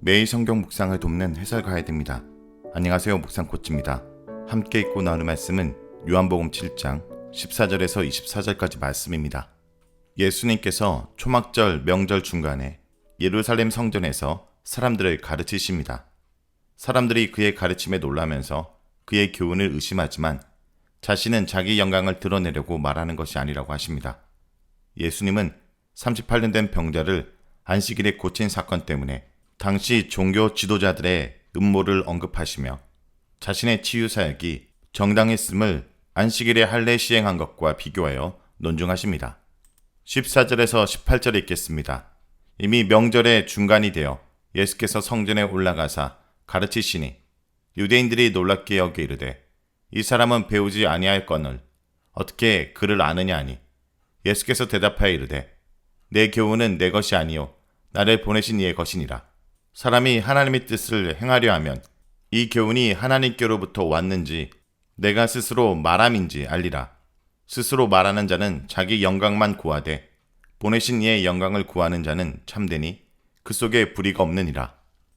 매일 성경 묵상을 돕는 해설 가이드입니다. 안녕하세요, 묵상코치입니다. 함께 읽고 나눌 말씀은 요한복음 7장 14절에서 24절까지 말씀입니다. 예수님께서 초막절 명절 중간에 예루살렘 성전에서 사람들을 가르치십니다. 사람들이 그의 가르침에 놀라면서 그의 교훈을 의심하지만 자신은 자기 영광을 드러내려고 말하는 것이 아니라고 하십니다. 예수님은 38년 된 병자를 안식일에 고친 사건 때문에 당시 종교 지도자들의 음모를 언급하시며 자신의 치유 사역이 정당했음을 안식일에 할례 시행한 것과 비교하여 논증하십니다. 14절에서 18절에 읽겠습니다. 이미 명절의 중간이 되어 예수께서 성전에 올라가사 가르치시니 유대인들이 놀랍게 여겨 이르되 이 사람은 배우지 아니하였거늘 어떻게 그를 아느냐 하니 예수께서 대답하여 이르되 내 교훈은 내 것이 아니요 나를 보내신 이의 것이니라. 사람이 하나님의 뜻을 행하려 하면 이 교훈이 하나님께로부터 왔는지 내가 스스로 말함인지 알리라. 스스로 말하는 자는 자기 영광만 구하되 보내신 이의 영광을 구하는 자는 참되니 그 속에 불의가 없느니라.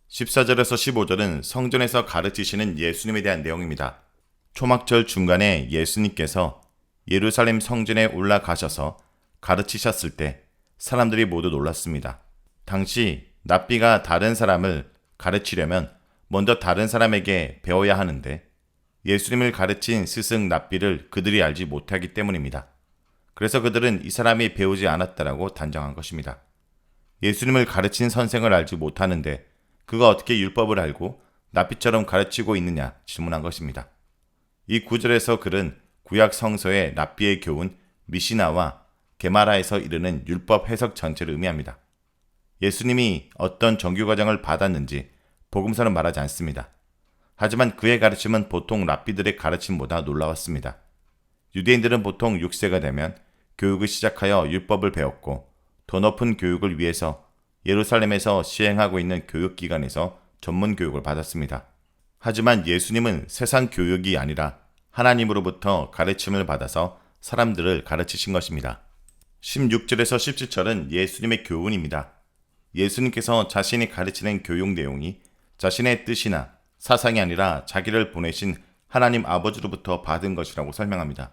14절에서 15절은 성전에서 가르치시는 예수님에 대한 내용입니다. 초막절 중간에 예수님께서 예루살렘 성전에 올라가셔서 가르치셨을 때 사람들이 모두 놀랐습니다. 당시 랍비가 다른 사람을 가르치려면 먼저 다른 사람에게 배워야 하는데 예수님을 가르친 스승 랍비를 그들이 알지 못하기 때문입니다. 그래서 그들은 이 사람이 배우지 않았다라고 단정한 것입니다. 예수님을 가르친 선생을 알지 못하는데 그가 어떻게 율법을 알고 랍비처럼 가르치고 있느냐 질문한 것입니다. 이 구절에서 글은 구약 성서의 랍비의 교훈 미시나와 게마라에서 이르는 율법 해석 전체를 의미합니다. 예수님이 어떤 정규과정을 받았는지 복음서는 말하지 않습니다. 하지만 그의 가르침은 보통 랍비들의 가르침보다 놀라웠습니다. 유대인들은 보통 6세가 되면 교육을 시작하여 율법을 배웠고 더 높은 교육을 위해서 예루살렘에서 시행하고 있는 교육기관에서 전문 교육을 받았습니다. 하지만 예수님은 세상 교육이 아니라 하나님으로부터 가르침을 받아서 사람들을 가르치신 것입니다. 16절에서 17절은 예수님의 교훈입니다. 예수님께서 자신이 가르치는 교육 내용이 자신의 뜻이나 사상이 아니라 자기를 보내신 하나님 아버지로부터 받은 것이라고 설명합니다.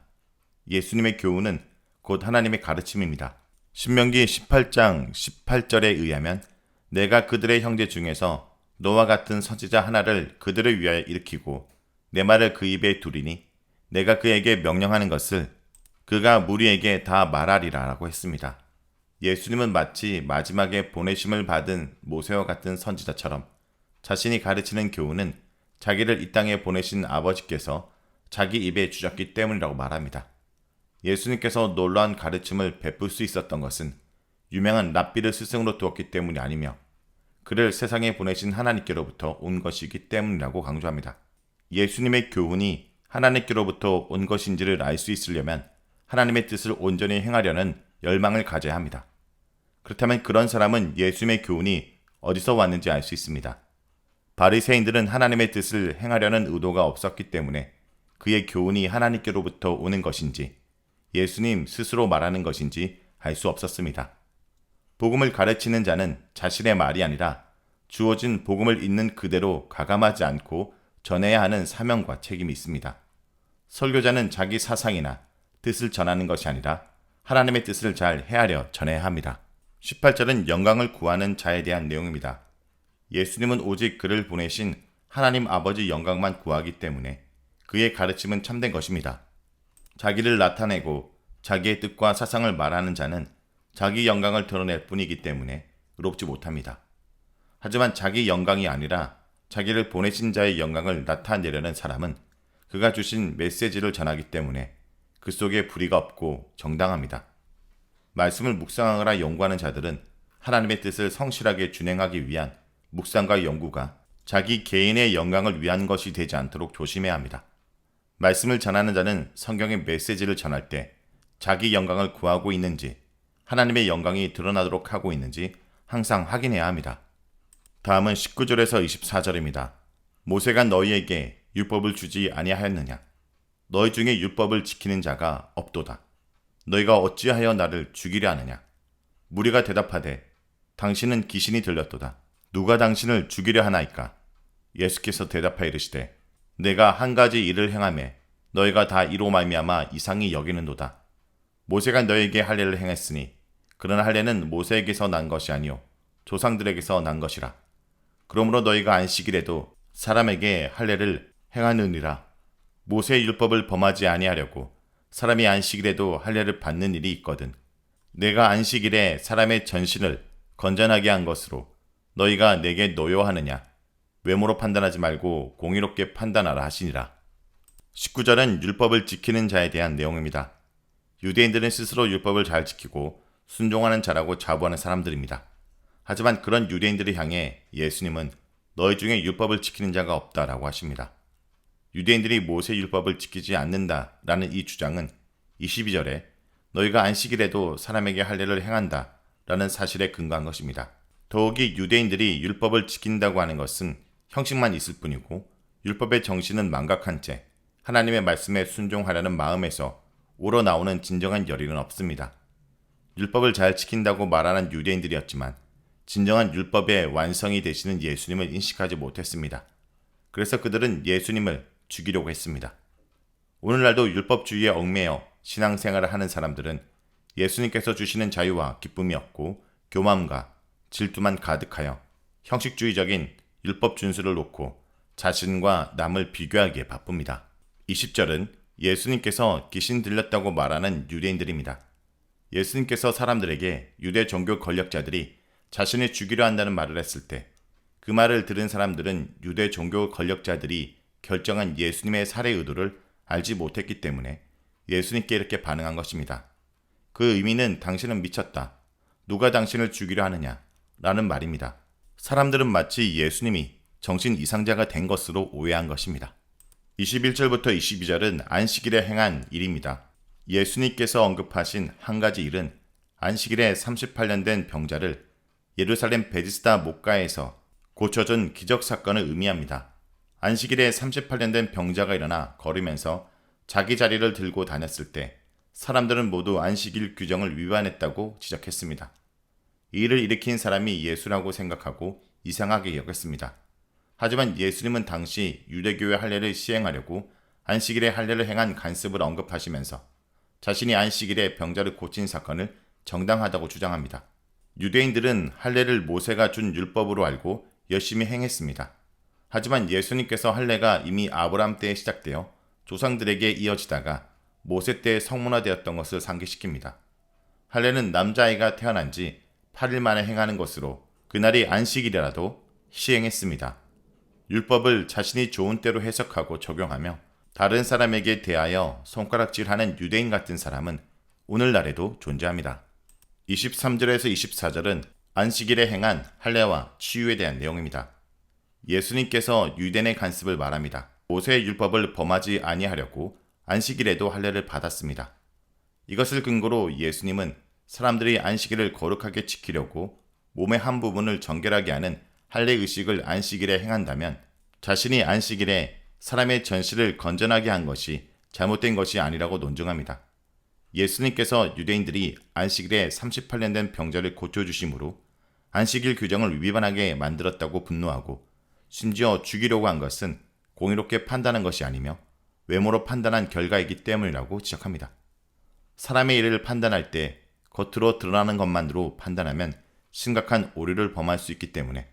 예수님의 교훈은 곧 하나님의 가르침입니다. 신명기 18장 18절에 의하면 내가 그들의 형제 중에서 너와 같은 선지자 하나를 그들을 위하여 일으키고 내 말을 그 입에 두리니 내가 그에게 명령하는 것을 그가 무리에게 다 말하리라 라고 했습니다. 예수님은 마치 마지막에 보내심을 받은 모세와 같은 선지자처럼 자신이 가르치는 교훈은 자기를 이 땅에 보내신 아버지께서 자기 입에 주셨기 때문이라고 말합니다. 예수님께서 놀라운 가르침을 베풀 수 있었던 것은 유명한 랍비를 스승으로 두었기 때문이 아니며 그를 세상에 보내신 하나님께로부터 온 것이기 때문이라고 강조합니다. 예수님의 교훈이 하나님께로부터 온 것인지를 알 수 있으려면 하나님의 뜻을 온전히 행하려는 열망을 가져야 합니다. 그렇다면 그런 사람은 예수님의 교훈이 어디서 왔는지 알 수 있습니다. 바리새인들은 하나님의 뜻을 행하려는 의도가 없었기 때문에 그의 교훈이 하나님께로부터 오는 것인지 예수님 스스로 말하는 것인지 알 수 없었습니다. 복음을 가르치는 자는 자신의 말이 아니라 주어진 복음을 있는 그대로 가감하지 않고 전해야 하는 사명과 책임이 있습니다. 설교자는 자기 사상이나 뜻을 전하는 것이 아니라 하나님의 뜻을 잘 헤아려 전해야 합니다. 18절은 영광을 구하는 자에 대한 내용입니다. 예수님은 오직 그를 보내신 하나님 아버지 영광만 구하기 때문에 그의 가르침은 참된 것입니다. 자기를 나타내고 자기의 뜻과 사상을 말하는 자는 자기 영광을 드러낼 뿐이기 때문에 의롭지 못합니다. 하지만 자기 영광이 아니라 자기를 보내신 자의 영광을 나타내려는 사람은 그가 주신 메시지를 전하기 때문에 그 속에 불의가 없고 정당합니다. 말씀을 묵상하거나 연구하는 자들은 하나님의 뜻을 성실하게 준행하기 위한 묵상과 연구가 자기 개인의 영광을 위한 것이 되지 않도록 조심해야 합니다. 말씀을 전하는 자는 성경의 메시지를 전할 때 자기 영광을 구하고 있는지 하나님의 영광이 드러나도록 하고 있는지 항상 확인해야 합니다. 다음은 19절에서 24절입니다. 모세가 너희에게 율법을 주지 아니하였느냐? 너희 중에 율법을 지키는 자가 없도다. 너희가 어찌하여 나를 죽이려 하느냐? 무리가 대답하되 당신은 귀신이 들렸도다. 누가 당신을 죽이려 하나이까? 예수께서 대답하여 이르시되 내가 한 가지 일을 행하매 너희가 다 이로 말미암아 이상히 여기는도다. 모세가 너희에게 할례를 행했으니 그러나 할례는 모세에게서 난 것이 아니요 조상들에게서 난 것이라. 그러므로 너희가 안식일에도 사람에게 할례를 행하느니라. 모세의 율법을 범하지 아니하려고 사람이 안식일에도 할례를 받는 일이 있거든. 내가 안식일에 사람의 전신을 건전하게 한 것으로 너희가 내게 노여하느냐? 외모로 판단하지 말고 공의롭게 판단하라 하시니라. 19절은 율법을 지키는 자에 대한 내용입니다. 유대인들은 스스로 율법을 잘 지키고 순종하는 자라고 자부하는 사람들입니다. 하지만 그런 유대인들을 향해 예수님은 너희 중에 율법을 지키는 자가 없다라고 하십니다. 유대인들이 모세 율법을 지키지 않는다라는 이 주장은 22절에 너희가 안식일에도 사람에게 할례를 행한다라는 사실에 근거한 것입니다. 더욱이 유대인들이 율법을 지킨다고 하는 것은 형식만 있을 뿐이고 율법의 정신은 망각한 채 하나님의 말씀에 순종하려는 마음에서 우러나오는 진정한 열의는 없습니다. 율법을 잘 지킨다고 말하는 유대인들이었지만 진정한 율법의 완성이 되시는 예수님을 인식하지 못했습니다. 그래서 그들은 예수님을 죽이려고 했습니다. 오늘날도 율법주의에 얽매여 신앙생활을 하는 사람들은 예수님께서 주시는 자유와 기쁨이 없고 교만과 질투만 가득하여 형식주의적인 율법 준수를 놓고 자신과 남을 비교하기에 바쁩니다. 20절은 예수님께서 귀신 들렸다고 말하는 유대인들입니다. 예수님께서 사람들에게 유대 종교 권력자들이 자신을 죽이려 한다는 말을 했을 때 그 말을 들은 사람들은 유대 종교 권력자들이 결정한 예수님의 살해 의도를 알지 못했기 때문에 예수님께 이렇게 반응한 것입니다. 그 의미는 당신은 미쳤다. 누가 당신을 죽이려 하느냐? 라는 말입니다. 사람들은 마치 예수님이 정신 이상자가 된 것으로 오해한 것입니다. 21절부터 22절은 안식일에 행한 일입니다. 예수님께서 언급하신 한 가지 일은 안식일에 38년 된 병자를 예루살렘 베디스다 목가에서 고쳐준 기적 사건을 의미합니다. 안식일에 38년 된 병자가 일어나 걸으면서 자기 자리를 들고 다녔을 때 사람들은 모두 안식일 규정을 위반했다고 지적했습니다. 이 일을 일으킨 사람이 예수라고 생각하고 이상하게 여겼습니다. 하지만 예수님은 당시 유대교의 할례를 시행하려고 안식일에 할례를 행한 간습을 언급하시면서 자신이 안식일에 병자를 고친 사건을 정당하다고 주장합니다. 유대인들은 할례를 모세가 준 율법으로 알고 열심히 행했습니다. 하지만 예수님께서 할례가 이미 아브라함 때에 시작되어 조상들에게 이어지다가 모세 때에 성문화되었던 것을 상기시킵니다. 할례는 남자아이가 태어난 지 8일 만에 행하는 것으로 그날이 안식일이라도 시행했습니다. 율법을 자신이 좋은 대로 해석하고 적용하며 다른 사람에게 대하여 손가락질하는 유대인 같은 사람은 오늘날에도 존재합니다. 23절에서 24절은 안식일에 행한 할례와 치유에 대한 내용입니다. 예수님께서 유대인의 간습을 말합니다. 모세의 율법을 범하지 아니하려고 안식일에도 할례를 받았습니다. 이것을 근거로 예수님은 사람들이 안식일을 거룩하게 지키려고 몸의 한 부분을 정결하게 하는 할례 의식을 안식일에 행한다면 자신이 안식일에 사람의 전신을 건전하게 한 것이 잘못된 것이 아니라고 논증합니다. 예수님께서 유대인들이 안식일에 38년 된 병자를 고쳐주심으로 안식일 규정을 위반하게 만들었다고 분노하고 심지어 죽이려고 한 것은 공의롭게 판단한 것이 아니며 외모로 판단한 결과이기 때문이라고 지적합니다. 사람의 일을 판단할 때 겉으로 드러나는 것만으로 판단하면 심각한 오류를 범할 수 있기 때문에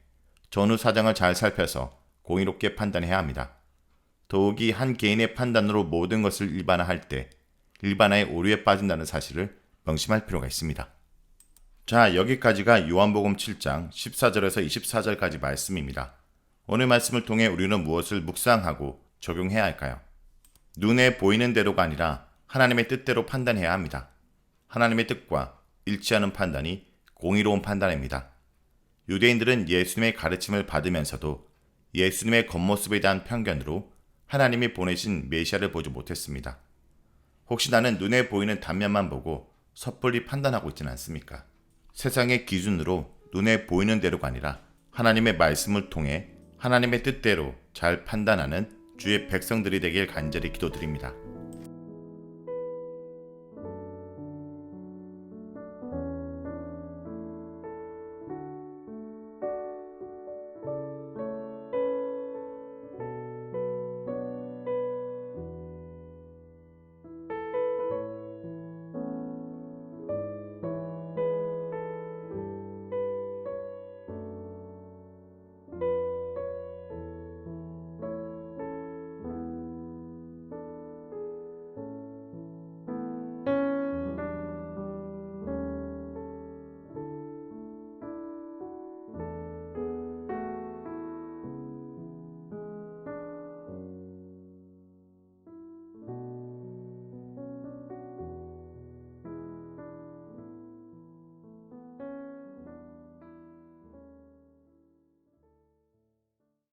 전후 사정을 잘 살펴서 공의롭게 판단해야 합니다. 더욱이 한 개인의 판단으로 모든 것을 일반화할 때 일반화의 오류에 빠진다는 사실을 명심할 필요가 있습니다. 자, 여기까지가 요한복음 7장 14절에서 24절까지 말씀입니다. 오늘 말씀을 통해 우리는 무엇을 묵상하고 적용해야 할까요? 눈에 보이는 대로가 아니라 하나님의 뜻대로 판단해야 합니다. 하나님의 뜻과 일치하는 판단이 공의로운 판단입니다. 유대인들은 예수님의 가르침을 받으면서도 예수님의 겉모습에 대한 편견으로 하나님이 보내신 메시아를 보지 못했습니다. 혹시 나는 눈에 보이는 단면만 보고 섣불리 판단하고 있지는 않습니까? 세상의 기준으로 눈에 보이는 대로가 아니라 하나님의 말씀을 통해 하나님의 뜻대로 잘 판단하는 주의 백성들이 되길 간절히 기도드립니다.